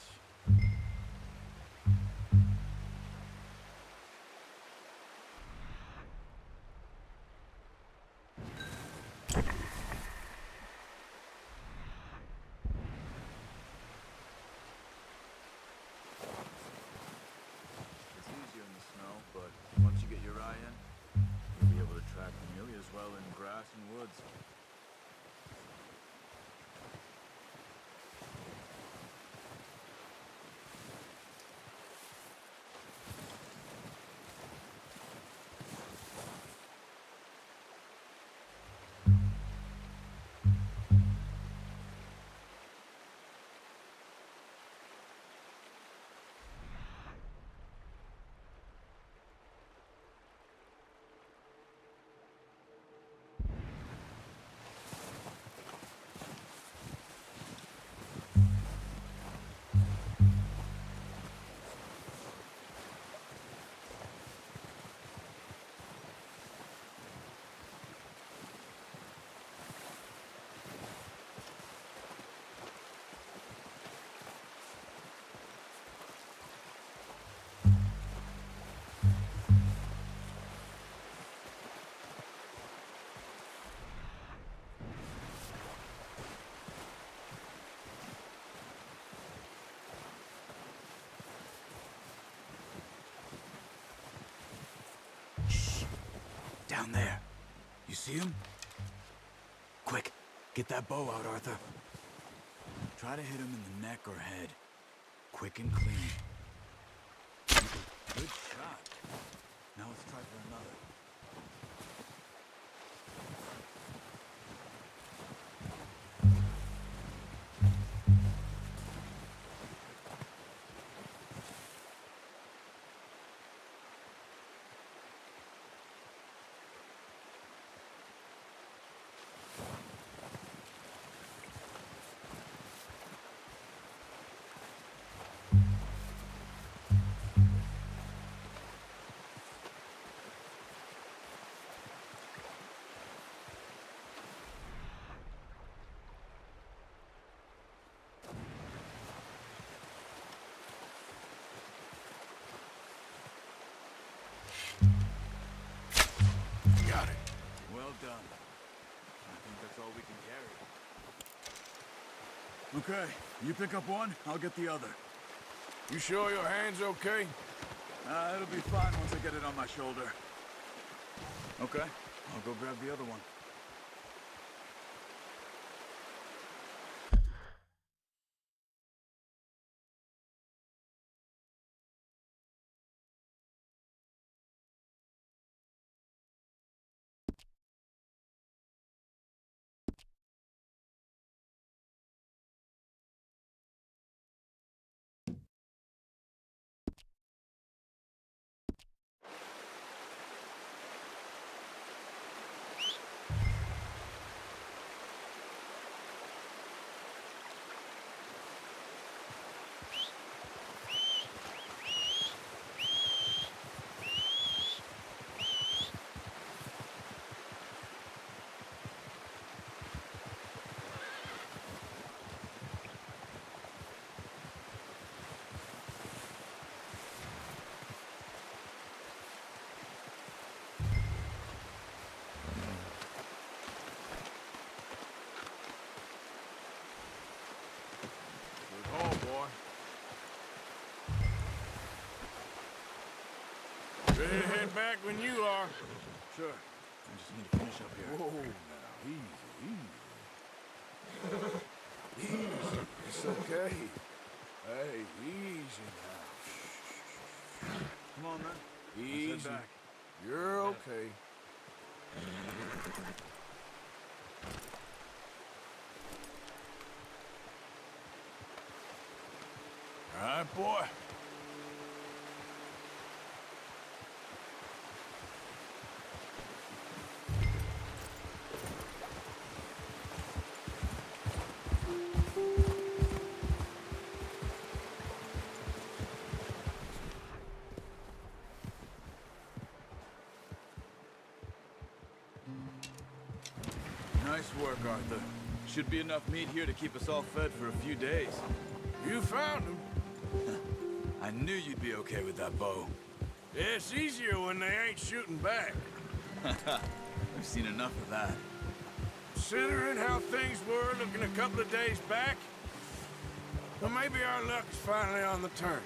[SPEAKER 13] It's easier in the snow, but once you get your eye in, you'll be able to track them nearly as well in grass and woods. Down there. You see him? Quick, get that bow out, Arthur. Try to hit him in the neck or head. Quick and clean. Good shot. Now let's try for another.
[SPEAKER 6] Got it.
[SPEAKER 13] Well done. I think that's all we can carry. Okay, you pick up one, I'll get the other.
[SPEAKER 6] You sure your hand's okay?
[SPEAKER 13] It'll be fine once I get it on my shoulder. Okay, I'll go grab the other one.
[SPEAKER 6] Ready to head back when you are.
[SPEAKER 13] Sure. I just need to finish up here.
[SPEAKER 6] Whoa, now, easy, easy. Easy. It's okay. Hey, easy now.
[SPEAKER 13] Come on, man.
[SPEAKER 6] Easy.
[SPEAKER 13] Let's head back.
[SPEAKER 6] You're okay. All right, boy.
[SPEAKER 13] Nice work, Arthur. Should be enough meat here to keep us all fed for a few days.
[SPEAKER 6] You found him.
[SPEAKER 13] I knew you'd be okay with that bow.
[SPEAKER 6] Yeah, it's easier when they ain't shooting back.
[SPEAKER 13] We've seen enough of that.
[SPEAKER 6] Considering how things were looking a couple of days back, well, maybe our luck's finally on the turn.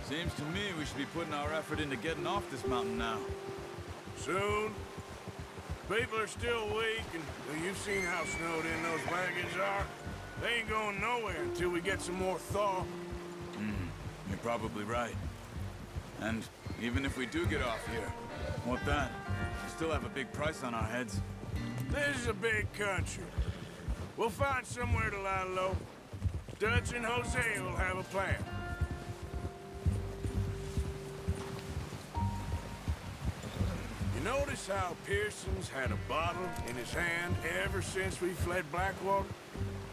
[SPEAKER 13] Seems to me we should be putting our effort into getting off this mountain now.
[SPEAKER 6] Soon. People are still weak, and well, you've seen how snowed in those wagons are. They ain't going nowhere until we get some more thaw.
[SPEAKER 13] You're probably right. And even if we do get off here, what then? We still have a big price on our heads.
[SPEAKER 6] This is a big country. We'll find somewhere to lie low. Dutch and Jose will have a plan. You notice how Pearson's had a bottle in his hand ever since we fled Blackwater?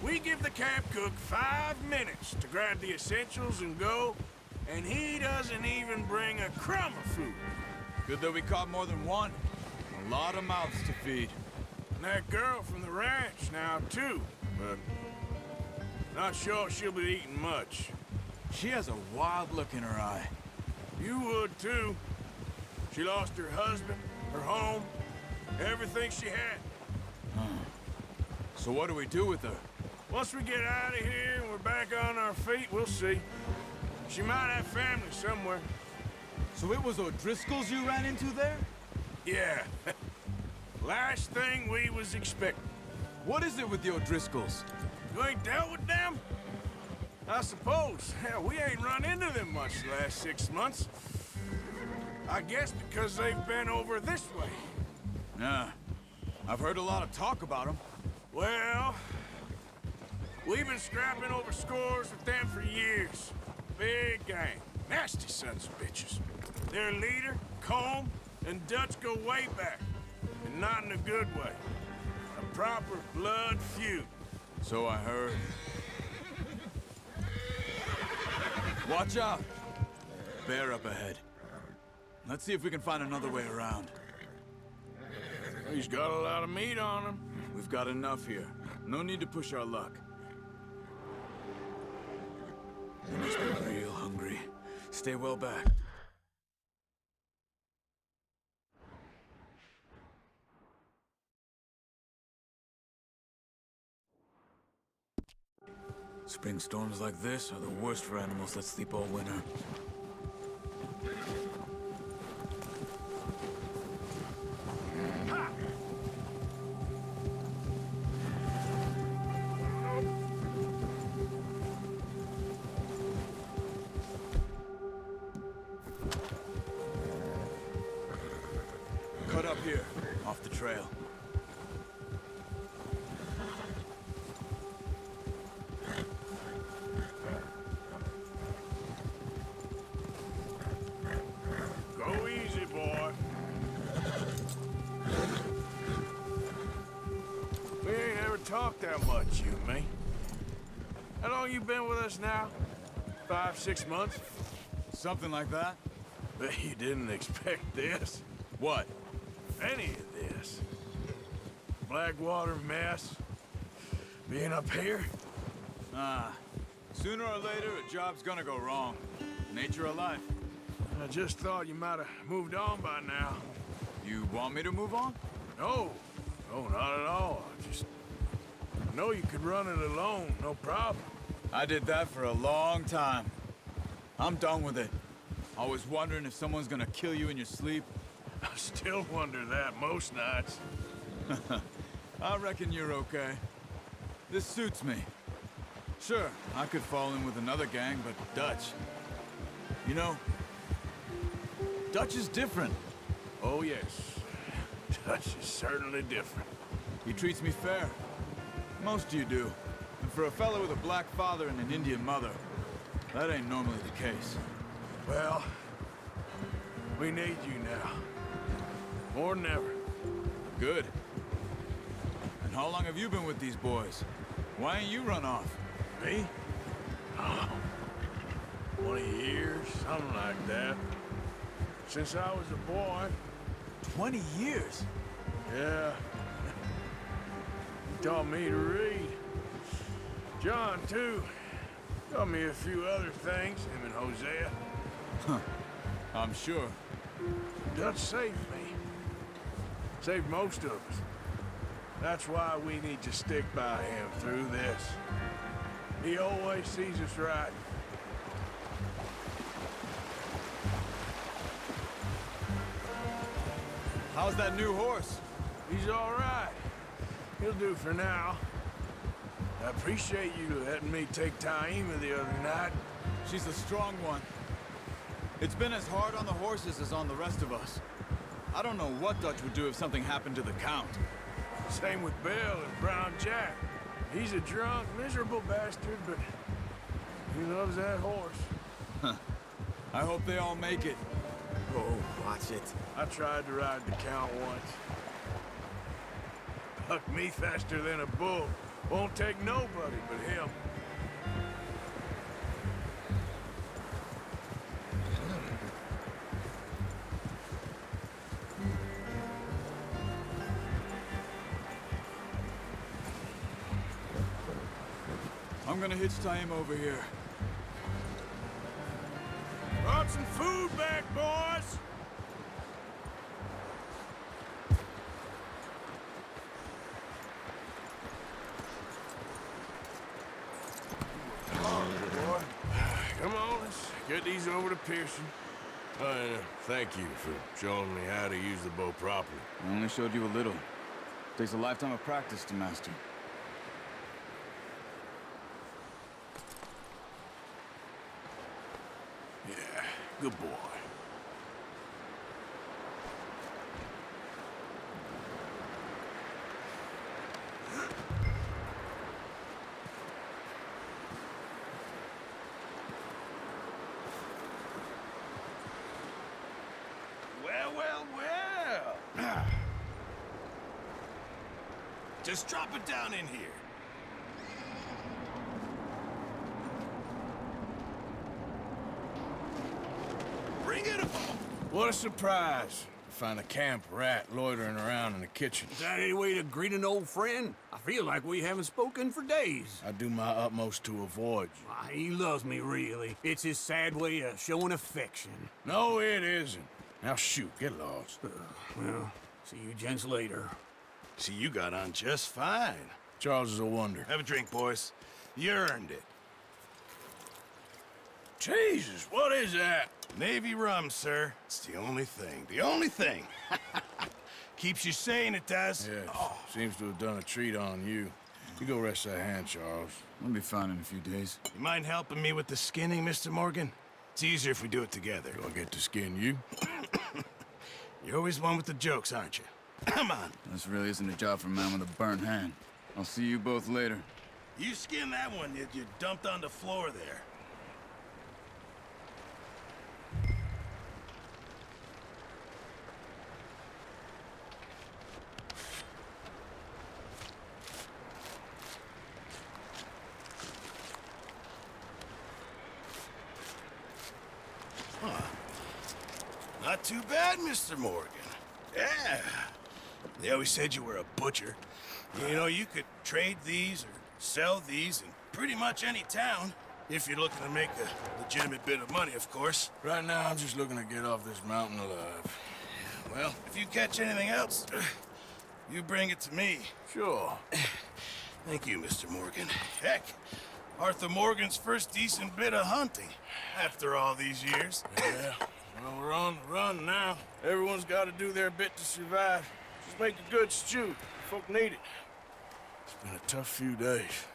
[SPEAKER 6] We give the camp cook 5 minutes to grab the essentials and go, and he doesn't even bring a crumb of food.
[SPEAKER 13] Good that we caught more than one. A lot of mouths to feed.
[SPEAKER 6] And that girl from the ranch now, too, but not sure she'll be eating much.
[SPEAKER 13] She has a wild look in her eye.
[SPEAKER 6] You would, too. She lost her husband, her home, everything she had.
[SPEAKER 13] So what do we do with her?
[SPEAKER 6] Once we get out of here and we're back on our feet, we'll see. She might have family somewhere.
[SPEAKER 13] So it was O'Driscoll's you ran into there?
[SPEAKER 6] Yeah. Last thing we was expecting.
[SPEAKER 13] What is it with the O'Driscolls?
[SPEAKER 6] You ain't dealt with them? I suppose. Hell, we ain't run into them much the last 6 months. I guess because they've been over this way.
[SPEAKER 13] Yeah. I've heard a lot of talk about them.
[SPEAKER 6] Well, we've been scrapping over scores with them for years. Big gang. Nasty sons of bitches. Their leader, Combe, and Dutch go way back. And not in a good way. A proper blood feud.
[SPEAKER 13] So I heard. Watch out! Bear up ahead. Let's see if we can find another way around.
[SPEAKER 6] He's got a lot of meat on him.
[SPEAKER 13] We've got enough here. No need to push our luck. They must be real hungry. Stay well back. Spring storms like this are the worst for animals that sleep all winter. Cut up here, off the trail.
[SPEAKER 6] Go easy, boy. We ain't ever talked that much, you and me. How long you been with us now? 5, 6 months?
[SPEAKER 13] Something like that?
[SPEAKER 6] Bet you didn't expect this.
[SPEAKER 13] What?
[SPEAKER 6] Any of this. Blackwater mess. Being up here.
[SPEAKER 13] Sooner or later, a job's gonna go wrong. Nature of life.
[SPEAKER 6] I just thought you might have moved on by now.
[SPEAKER 13] You want me to move on?
[SPEAKER 6] No. No, not at all. I know you could run it alone, no problem.
[SPEAKER 13] I did that for a long time. I'm done with it. Always wondering if someone's gonna kill you in your sleep?
[SPEAKER 6] I still wonder that most nights.
[SPEAKER 13] I reckon you're okay. This suits me. Sure, I could fall in with another gang, but Dutch... You know, Dutch is different.
[SPEAKER 6] Oh, yes. Dutch is certainly different.
[SPEAKER 13] He treats me fair. Most of you do. And for a fellow with a black father and an Indian mother, that ain't normally the case.
[SPEAKER 6] Well, we need you now. More than ever.
[SPEAKER 13] Good. And how long have you been with these boys? Why ain't you run off?
[SPEAKER 6] Me? Oh, 20 years, something like that. Since I was a boy.
[SPEAKER 13] 20 years?
[SPEAKER 6] Yeah. He taught me to read. John, too. Taught me a few other things, him and Hosea.
[SPEAKER 13] Huh. I'm sure.
[SPEAKER 6] Dutch saved me. Saved most of us. That's why we need to stick by him through this. He always sees us right.
[SPEAKER 13] How's that new horse?
[SPEAKER 6] He's all right. He'll do for now. I appreciate you letting me take Taima the other night.
[SPEAKER 13] She's a strong one. It's been as hard on the horses as on the rest of us. I don't know what Dutch would do if something happened to the Count.
[SPEAKER 6] Same with Bill and Brown Jack. He's a drunk, miserable bastard, but he loves that horse.
[SPEAKER 13] Huh. I hope they all make it.
[SPEAKER 6] Oh, watch it. I tried to ride the Count once. Bucked me faster than a bull. Won't take nobody but him.
[SPEAKER 13] I'm gonna hitch Taima over here.
[SPEAKER 6] Brought some food back, boys! Come on, boy. Come on, let's get these over to Pearson.
[SPEAKER 14] Thank you for showing me how to use the bow properly.
[SPEAKER 13] I only showed you a little. Takes a lifetime of practice to master.
[SPEAKER 6] Yeah, good boy.
[SPEAKER 12] Well. Just drop it down in here. Bring it up.
[SPEAKER 6] What a surprise. Find a camp rat loitering around in the kitchen.
[SPEAKER 14] Is that any way to greet an old friend? I feel like we haven't spoken for days.
[SPEAKER 6] I do my utmost to avoid you.
[SPEAKER 14] Why, he loves me, really. It's his sad way of showing affection.
[SPEAKER 6] No, it isn't. Now shoot, get lost.
[SPEAKER 14] Well, see you gents later.
[SPEAKER 12] See, you got on just fine.
[SPEAKER 6] Charles is a wonder.
[SPEAKER 12] Have a drink, boys. You earned it.
[SPEAKER 6] Jesus, what is that?
[SPEAKER 12] Navy rum, sir. It's the only thing. The only thing. Keeps you sane, it does.
[SPEAKER 6] Yeah, seems to have done a treat on you. You go rest that hand, Charles.
[SPEAKER 13] I'll be fine in a few days.
[SPEAKER 12] You mind helping me with the skinning, Mr. Morgan? It's easier if we do it together.
[SPEAKER 6] Do I get to skin you?
[SPEAKER 12] You're always one with the jokes, aren't you? Come on.
[SPEAKER 13] This really isn't a job for a man with a burnt hand. I'll see you both later.
[SPEAKER 12] You skin that one you dumped on the floor there. Not too bad, Mr. Morgan. Yeah. They always said you were a butcher. You know, you could trade these or sell these in pretty much any town. If you're looking to make a legitimate bit of money, of course.
[SPEAKER 6] Right now, I'm just looking to get off this mountain alive.
[SPEAKER 12] Well, if you catch anything else, you bring it to me.
[SPEAKER 6] Sure.
[SPEAKER 12] Thank you, Mr. Morgan. Heck, Arthur Morgan's first decent bit of hunting after all these years.
[SPEAKER 15] Yeah, well, we're on the run now. Everyone's got to do their bit to survive. Just make a good stew. Folk need it. It's been a tough few days.